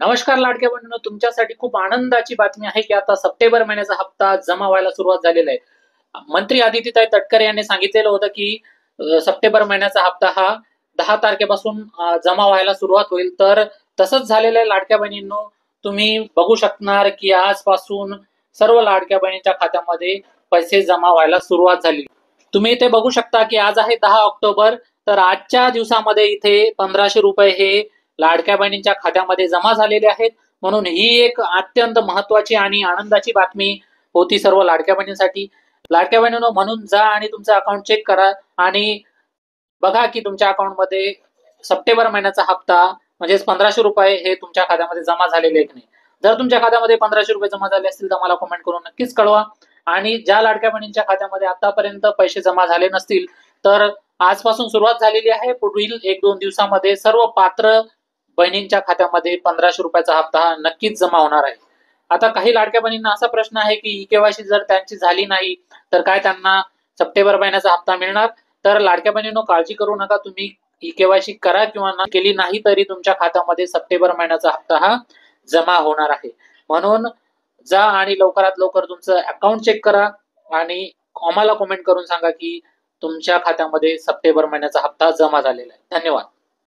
नमस्कार लाडक्या बहिणींनो, तुमच्यासाठी खूप आनंदाची बातमी आहे की आता सप्टेंबर महिन्याचा हप्ता जमा व्हायला सुरुवात झालेला आहे. मंत्री आदित्यताई तटकरे यांनी सांगितलेलं होतं की सप्टेंबर महिन्याचा हप्ता हा 10 तारखेपासून जमा व्हायला सुरुवात होईल. तर तसंच झालेलं आहे लाडक्या बहिणींनो. तुम्ही बघू शकणार की आजपासून सर्व लाडक्या बहिणींच्या खात्यामध्ये पैसे जमा व्हायला सुरुवात झाली. तुम्ही इथे बघू शकता की आज आहे 10 ऑक्टोबर. तर आजच्या दिवसामध्ये इथे 1500 रुपये हे लाडक्या बहिणींच्या खात्यामध्ये जमा झालेले आहेत. म्हणून ही एक अत्यंत महत्वाची आणि आनंदाची बातमी होती सर्व लाडक्या बहिणींसाठी. लाडक्या बहिणींनो, म्हणून जा आणि तुमचं अकाउंट चेक करा आणि बघा की तुमच्या अकाउंटमध्ये सप्टेंबर महिन्याचा हप्ता म्हणजेच 1500 रुपये हे तुमच्या खात्यामध्ये जमा झालेले आहेत की नाही. जर तुमच्या खात्यामध्ये 1500 रुपये जमा झाले असतील तर मला कमेंट करून नक्कीच कळवा. आणि ज्या लाडक्या बहिणींच्या खात्यामध्ये आतापर्यंत पैसे जमा झाले नसतील तर आजपासून सुरुवात झालेली आहे. पुढील 1-2 दिवसामध्ये सर्व पात्र बहिणींच्या खात्यामध्ये 1500 रुपयाचा हप्ता हा नक्कीच जमा होणार आहे. आता काही लाडक्या बहिणींना असा प्रश्न आहे की ई-केवायसी जर त्यांची झाली नाही तर काय त्यांना सप्टेंबर महिन्याचा हप्ता मिळणार? तर लाडक्या बहिणींनो, काळजी करू नका. तुम्ही ई-केवायसी करा किंवा केली नाही तरी तुमच्या खात्यामध्ये सप्टेंबर महिन्याचा हप्ता हा जमा होणार आहे. म्हणून जा आणि लवकरात लवकर तुमचं अकाउंट चेक करा आणि आम्हाला कमेंट करून सांगा की तुमच्या खात्यामध्ये सप्टेंबर महिन्याचा हप्ता जमा झालेला आहे. धन्यवाद.